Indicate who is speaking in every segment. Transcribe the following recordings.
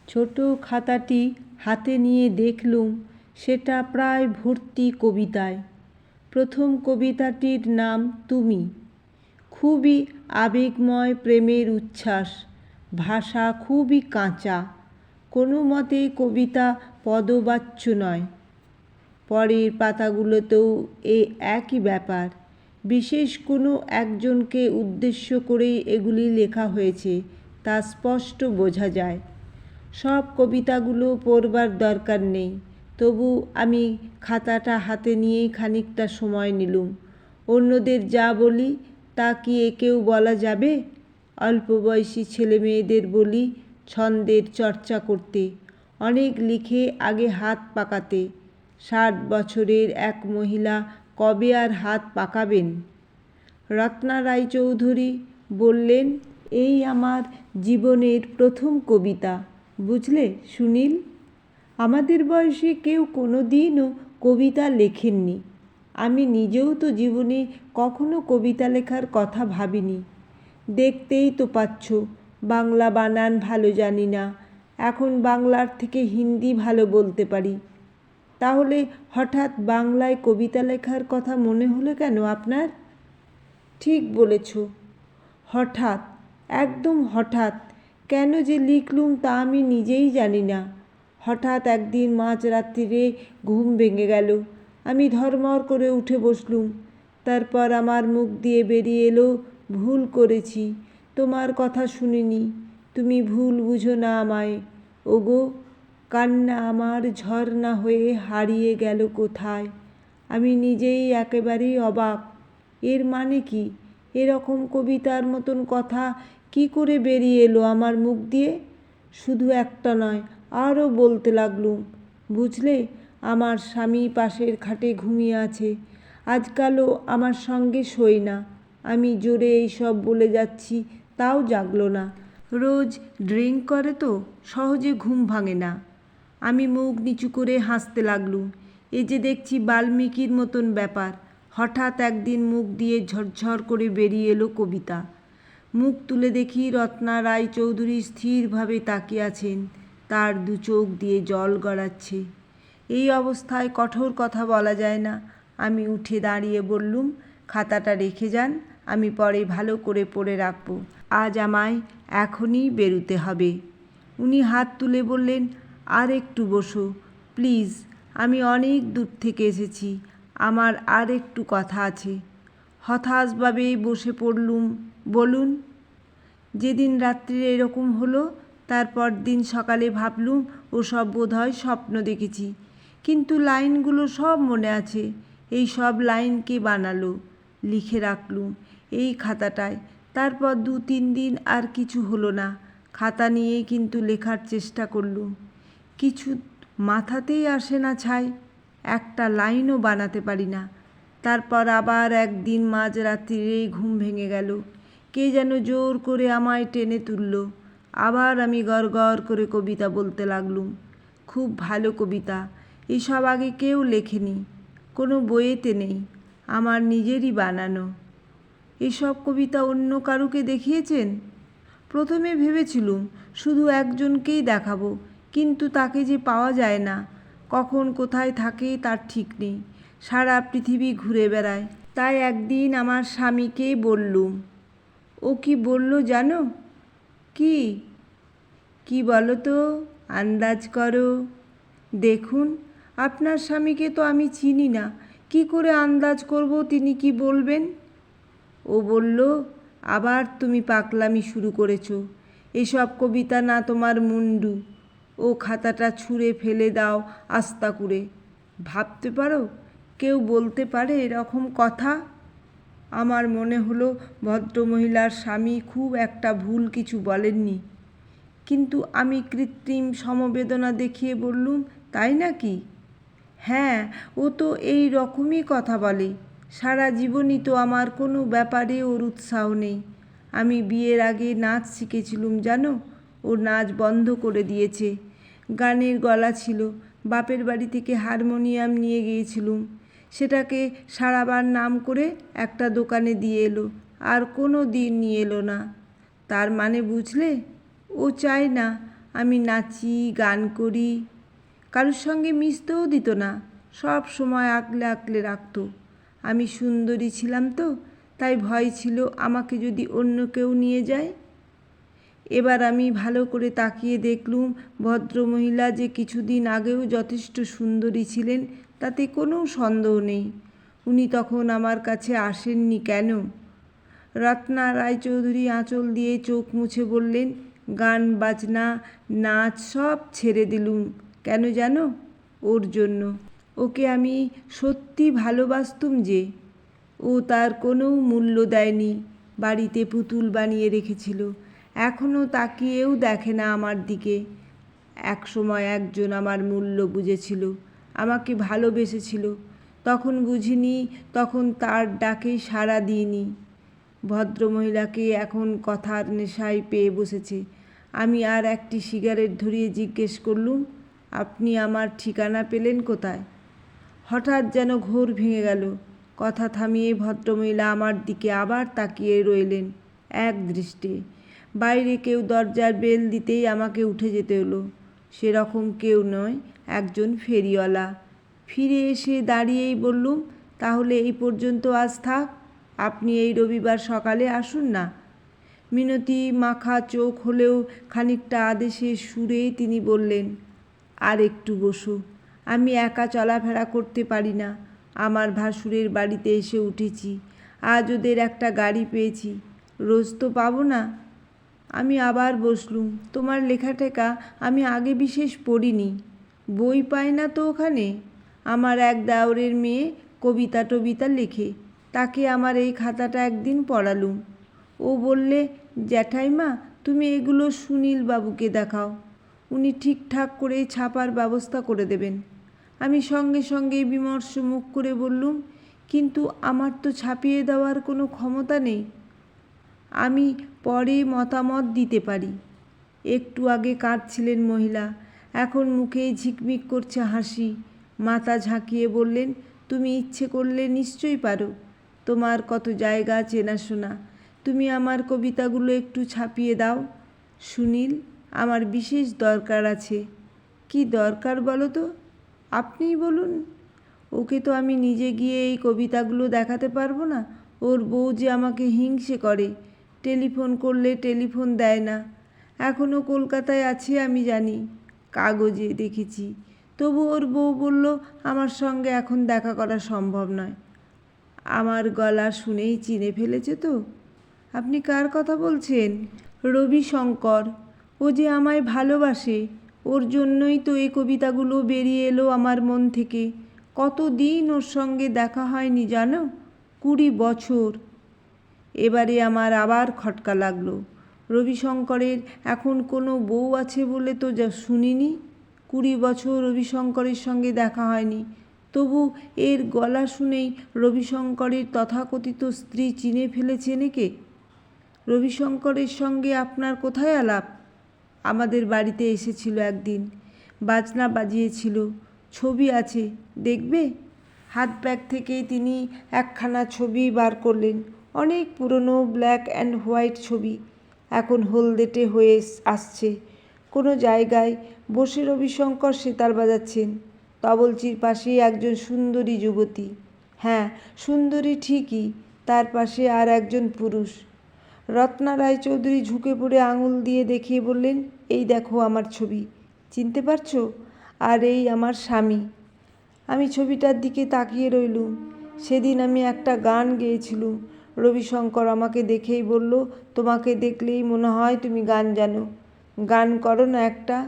Speaker 1: ছোট খাতাটি হাতে নিয়ে দেখলুম সেটা প্রায় ভর্তি কবিতায়। প্রথম কবিতাটির নাম তুমি। খুবই আবেগময় প্রেমের উচ্ছ্বাস, ভাষা খুবই কাঁচা, কোনো মতে কবিতা পদবাচ্য নয়। পরের পাতাগুলোতেও একই ব্যাপার। বিশেষ কোনো একজনকে উদ্দেশ্য করেই এগুলি লেখা হয়েছে তা স্পষ্ট বোঝা যায়। সব কবিতাগুলো পড়বার দরকার নেই, তবু আমি খাতাটা হাতে নিয়েই খানিকটা সময় নিলুম। অন্যদের যা বলি তা কি একেও বলা যাবে? অল্প বয়সী ছেলেমেয়েদের বলি ছন্দের চর্চা করতে, অনেক লিখে আগে হাত পাকাতে। 60 বছরের এক মহিলা কবে আর হাত পাকাবেন? রত্না রায়চৌধুরী বললেন, এই আমার জীবনের প্রথম কবিতা, বুঝলে সুনীল। আমাদের বয়সে কেউ কোনো দিনও কবিতা লেখেননি। আমি নিজেও তো জীবনে কখনো কবিতা লেখার কথা ভাবিনি। দেখতেই তো পাচ্ছ, বাংলা বানান ভালো জানি না, এখন বাংলার থেকে হিন্দি ভালো বলতে পারি। তাহলে হঠাৎ বাংলায় কবিতা লেখার কথা মনে হলো কেন আপনার? ঠিক বলেছ, হঠাৎ, একদম হঠাৎ। কেন যে লিখলুম তা আমি নিজেই জানি না। হঠাৎ একদিন মাঝরাত্রিরে ঘুম ভেঙে গেল। আমি ধড়মড় করে উঠে বসলুম। তারপর আমার মুখ দিয়ে বেরিয়ে এলো, ভুল করেছি, তোমার কথা শুনিনি, তুমি ভুল বুঝো না আমায়। ওগো, কান্না আমার ঝর্ণা হয়ে হারিয়ে গেল কোথায়। আমি নিজেই একেবারেই অবাক। এর মানে কি? এরকম কবিতার মতন কথা কি করে বেরিয়ে এলো আমার মুখ দিয়ে? শুধু একটা নয়, আরও বলতে লাগলুম। বুঝলে, আমার স্বামী পাশের খাটে ঘুমিয়ে আছে। আজকালও আমার সঙ্গে শোয় না। আমি জোরে এইসব বলে যাচ্ছি, তাও জাগলো না। রোজ ড্রিঙ্ক করে তো, সহজে ঘুম ভাঙে না। আমি মুখ নিচু করে হাসতে লাগলুম। এ যে দেখছি বাল্মীকির মতন ব্যাপার। হঠাৎ একদিন মুখ দিয়ে ঝরঝর করে বেরিয়ে এলো কবিতা। মুখ তুলে দেখি রত্না রায়চৌধুরী স্থিরভাবে তাকিয়ে আছেন, তার দু চোখ দিয়ে জল গড়াচ্ছে। এই অবস্থায় কঠোর কথা বলা যায় না। আমি উঠে দাঁড়িয়ে বললুম, খাতাটা রেখে যান, আমি পরে ভালো করে পড়ে রাখব। আজ আমায় এখনই বেরুতে হবে। উনি হাত তুলে বললেন, আর একটু বসো প্লিজ, আমি অনেক দূর থেকে এসেছি, আমার আর একটু কথা আছে। হতাশভাবে বসে পড়লুম। বলুন। যেদিন রাত্রিরে এরকম হলো, তারপর দিন সকালে ভাবলুম ওসব বোধহয় স্বপ্ন দেখেছি, কিন্তু লাইনগুলো সব মনে আছে। এই সব লাইন কে বানালো? লিখে রাখলুম এই খাতাটায়। তারপর 2-3 দিন আর কিছু হলো না। খাতা নিয়েই কিন্তু লেখার চেষ্টা করলুম, কিছু মাথাতেই আসে না ছাই, একটা লাইনও বানাতে পারি না। তারপর আবার একদিন মাঝরাত্রিরেই ঘুম ভেঙে গেল। কে যেন জোর করে আমায় টেনে তুলল। আবার আমি গড়গড় করে কবিতা বলতে লাগলুম। খুব ভালো কবিতা, এসব আগে কেউ লেখেনি, কোনো বইয়েতে নেই, আমার নিজেরই বানানো। এসব কবিতা অন্য কারুকে দেখিয়েছেন? প্রথমে ভেবেছিলুম শুধু একজনকেই দেখাবো, কিন্তু তাকে যে পাওয়া যায় না, কখন কোথায় থাকে তার ঠিক নেই, সারা পৃথিবী ঘুরে বেড়ায়। তাই একদিন আমার স্বামীকে বললুম। ও কি বলল জানো? কি? কি বলো তো, আন্দাজ করো। দেখুন, আপনার স্বামীকে তো আমি চিনি না, কি করে আন্দাজ করব তিনি কি বলবেন? ও বলল, আবার তুমি পাগলামি শুরু করেছ, এসব কবিতা না তোমার মুন্ডু। ও খাতাটা ছুঁড়ে ফেলে দাও আস্তা করে। ভাবতে পারো কেউ বলতে পারে এরকম কথা? আমার মনে হলো ভদ্রমহিলার স্বামী খুব একটা ভুল কিছু বলেননি, কিন্তু আমি কৃত্রিম সমবেদনা দেখিয়ে বললুম, তাই নাকি? হ্যাঁ, ও তো এই রকমই কথা বলে। সারা জীবনই তো আমার কোনো ব্যাপারে ওর উৎসাহ নেই। আমি বিয়ের আগে নাচ শিখেছিলুম জানো, ও নাচ বন্ধ করে দিয়েছে। গানের গলা ছিল, বাপের বাড়ি থেকে হারমোনিয়াম নিয়ে গিয়েছিলুম, সেটাকে সারাবার নাম করে একটা দোকানে দিয়ে এলো, আর কোনো দিন নিয়ে এলো না। তার মানে বুঝলে, ও চায় না আমি নাচি, গান করি, কারোর সঙ্গে মিশতেও দিত না, সব সময় আগলে আগলে রাখত। আমি সুন্দরী ছিলাম তো, তাই ভয় ছিল আমাকে যদি অন্য কেউ নিয়ে যায়। এবার আমি ভালো করে তাকিয়ে দেখলুম ভদ্রমহিলা যে কিছুদিন আগেও যথেষ্ট সুন্দরী ছিলেন তাতে কোনো সন্দেহ নেই। উনি তখন আমার কাছে আসেননি কেন? রত্না রায়চৌধুরী আঁচল দিয়ে চোখ মুছে বললেন, গান বাজনা নাচ সব ছেড়ে দিলুম। কেন জানো? ওর জন্য। ওকে আমি সত্যি ভালোবাসতুম যে। ও তার কোনো মূল্য দেয়নি, বাড়িতে পুতুল বানিয়ে রেখেছিল, এখনও তাকিয়েও দেখে না আমার দিকে। একসময় একজন আমার মূল্য বুঝেছিল, আমাকে ভালোবেসেছিল, তখন বুঝিনি, তখন তার ডাকে সাড়া দিইনি। ভদ্রমহিলাকে এখন কথার নেশায় পেয়ে বসেছে। আমি আর একটি সিগারেট ধরিয়ে জিজ্ঞেস করলুম, আপনি আমার ঠিকানা পেলেন কোথায়? হঠাৎ যেন ঘোর ভেঙে গেল। কথা থামিয়ে ভদ্রমহিলা আমার দিকে আবার তাকিয়ে রইলেন এক দৃষ্টে। বাইরে কেউ দরজার বেল দিতেই আমাকে উঠে যেতে হলো। সেরকম কেউ নয়, একজন ফেরিওয়ালা। ফিরে এসে দাঁড়িয়েই বললুম, তাহলে এই পর্যন্ত আজ থাক, আপনি এই রবিবার সকালে আসুন না। মিনতি মাখা চোখ হলেও খানিকটা আদেশের সুরে তিনি বললেন, আর একটু বসো, আমি একা চলাফেরা করতে পারি না। আমার ভাসুরের বাড়িতে এসে উঠেছি, আজ ওদের একটা গাড়ি পেয়েছি, রোজ তো পাবো না। আমি আবার বসলুম। তোমার লেখাটেখা আমি আগে বিশেষ পড়িনি, বই পাই না তো ওখানে। আমার এক দেওরের মেয়ে কবিতা টবিতা লেখে, তাকে আমার এই খাতাটা একদিন পড়ালুম। ও বললে, জ্যাঠাইমা তুমি এগুলো সুনীল বাবুকে দেখাও, উনি ঠিকঠাক করে ছাপার ব্যবস্থা করে দেবেন। আমি সঙ্গে সঙ্গে বিমর্ষ মুখ করে বললুম, কিন্তু আমার তো ছাপিয়ে দেওয়ার কোনো ক্ষমতা নেই। আমি পরে মতামত দিতে পারি। একটু আগে কাঁদছিলেন মহিলা, এখন মুখে ঝিকমিক করছে হাসি। মাথা ঝাঁকিয়ে বললেন, তুমি ইচ্ছে করলে নিশ্চয়ই পারো, তোমার কত জায়গা চেনাশোনা, তুমি আমার কবিতাগুলো একটু ছাপিয়ে দাও। সুনীল, আমার বিশেষ দরকার আছে। কি দরকার বলো তো? আপনিই বলুন। ওকে তো আমি নিজে গিয়ে এই কবিতাগুলো দেখাতে পারবো না, ওর বউ যে আমাকে হিংসে করে, টেলিফোন করলে টেলিফোন দেয় না। এখনও কলকাতায় আছে আমি জানি, কাগজে দেখেছি, তবু ওর বউ বলল আমার সঙ্গে এখন দেখা করা সম্ভব নয়। আমার গলা শুনেই চিনে ফেলেছে তো। আপনি কার কথা বলছেন? রবিশঙ্কর। ও যে আমায় ভালোবাসে, ওর জন্যই তো এই কবিতাগুলো বেরিয়ে এলো আমার মন থেকে। কতদিন ওর সঙ্গে দেখা হয়নি জানো? 20 বছর। এবারে আমার আবার খটকা লাগলো। রবিশঙ্করের এখন কোনো বউ আছে বলে তো যা শুনিনি। 20 বছর রবিশঙ্করের সঙ্গে দেখা হয়নি, তবু এর গলা শুনেই রবিশঙ্করের তথাকথিত স্ত্রী চিনে ফেলেছেন একে। রবিশঙ্করের সঙ্গে আপনার কোথায় আলাপ? আমাদের বাড়িতে এসেছিল একদিন, বাজনা বাজিয়েছিল, ছবি আছে, দেখবে? হাত ব্যাগ থেকেই তিনি একখানা ছবি বার করলেন, অনেক পুরনো ব্ল্যাক অ্যান্ড হোয়াইট ছবি, এখন হলদেটে হয়ে আসছে। কোনো জায়গায় বসে রবিশঙ্কর সেতার বাজাচ্ছেন, তবলচির পাশেই একজন সুন্দরী যুবতী। হ্যাঁ, সুন্দরী ঠিকই, তার পাশে আর একজন পুরুষ। রত্না রায়চৌধুরী ঝুঁকে পড়ে আঙুল দিয়ে দেখিয়ে বললেন, এই দেখো আমার ছবি, চিনতে পারছো? আর এই আমার স্বামী। আমি ছবিটার দিকে তাকিয়ে রইলুম। সেদিন আমি একটা গান গেয়েছিলুম। রবিশঙ্কর আমাকে দেখেই বলল, তোমাকে দেখলেই মনে হয় তুমি গান জানো, গান করো না একটা।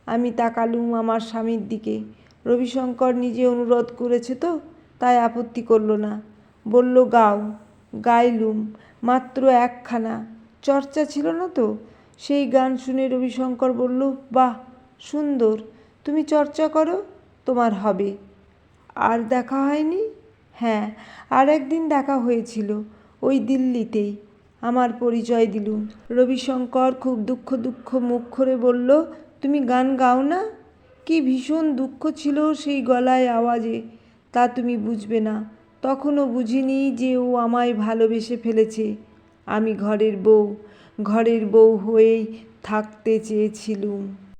Speaker 1: আমি তাকালুম আমার স্বামীর দিকে। রবিশঙ্কর নিজে অনুরোধ করেছে তো, তাই আপত্তি করল না, বলল গাও। গাইলুম, মাত্র একখানা, চর্চা ছিল না তো। সেই গান শুনে রবিশঙ্কর বলল, বাহ, সুন্দর, তুমি চর্চা করো, তোমার হবে। আর দেখা হয়নি? হ্যাঁ, আর একদিন দেখা হয়েছিল, ওই দিল্লিতেই। আমার পরিচয় দিলুম। রবিশঙ্কর খুব দুঃখ মুখ করে বলল, তুমি গান গাও না? কি ভীষণ দুঃখ ছিল সেই গলায় আওয়াজে, তা তুমি বুঝবে না। তখনও বুঝিনি যে ও আমায় ভালোবেসে ফেলেছে। আমি ঘরের বউ হয়েই থাকতে চেয়েছিলুম।